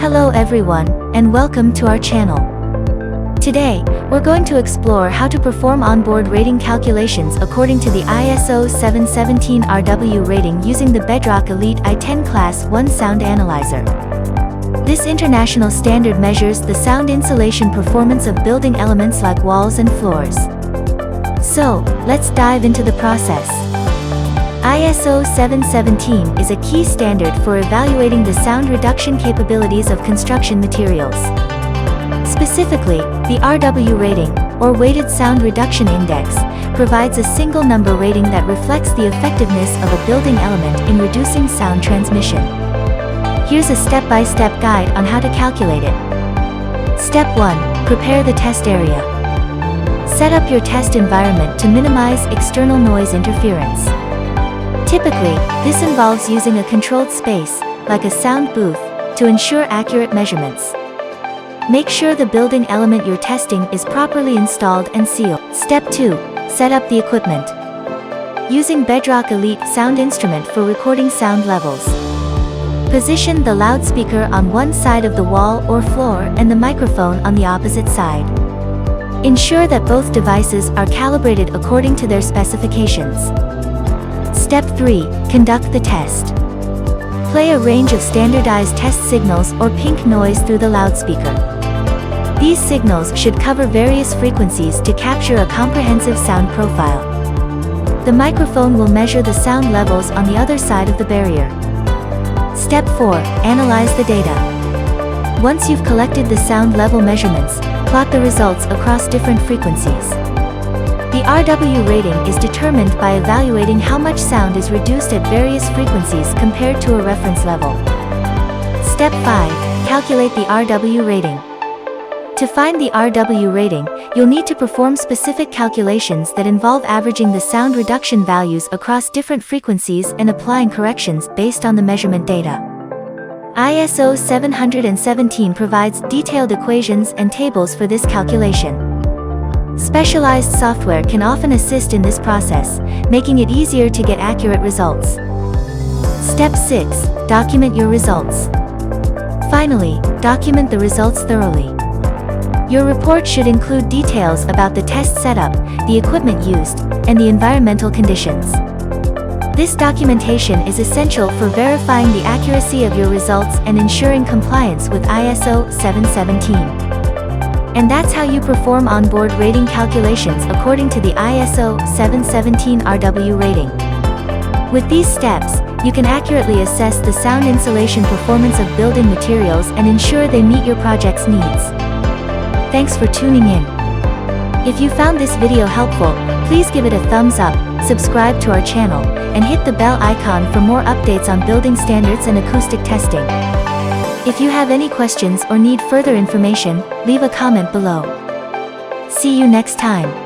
Hello everyone, and welcome to our channel. Today, we're going to explore how to perform onboard rating calculations according to the ISO717 R'w rating using the Bedrock Elite i10 Class 1 sound analyzer. This international standard measures the sound insulation performance of building elements like walls and floors. So, let's dive into the process. ISO717 is a key standard for evaluating the sound reduction capabilities of construction materials. Specifically, the R'w rating, or Weighted Sound Reduction Index, provides a single number rating that reflects the effectiveness of a building element in reducing sound transmission. Here's a step-by-step guide on how to calculate it. Step 1. Prepare the test area. Set up your test environment to minimize external noise interference. Typically, this involves using a controlled space, like a sound booth, to ensure accurate measurements. Make sure the building element you're testing is properly installed and sealed. Step 2. Set up the equipment. Using Bedrock Elite sound instrument for recording sound levels. Position the loudspeaker on one side of the wall or floor and the microphone on the opposite side. Ensure that both devices are calibrated according to their specifications. Step 3. Conduct the test. Play a range of standardized test signals or pink noise through the loudspeaker. These signals should cover various frequencies to capture a comprehensive sound profile. The microphone will measure the sound levels on the other side of the barrier. Step 4. Analyze the data. Once you've collected the sound level measurements, plot the results across different frequencies. The R'w rating is determined by evaluating how much sound is reduced at various frequencies compared to a reference level. Step 5. Calculate the R'w rating. To find the R'w rating, you'll need to perform specific calculations that involve averaging the sound reduction values across different frequencies and applying corrections based on the measurement data. ISO 717 provides detailed equations and tables for this calculation. Specialized software can often assist in this process, making it easier to get accurate results. Step 6. Document your results. Finally, document the results thoroughly. Your report should include details about the test setup, the equipment used, and the environmental conditions. This documentation is essential for verifying the accuracy of your results and ensuring compliance with ISO 717. And that's how you perform onboard rating calculations according to the ISO 717 R'w rating. With these steps, you can accurately assess the sound insulation performance of building materials and ensure they meet your project's needs. Thanks for tuning in. If you found this video helpful, please give it a thumbs up, subscribe to our channel, and hit the bell icon for more updates on building standards and acoustic testing. If you have any questions or need further information, leave a comment below. See you next time.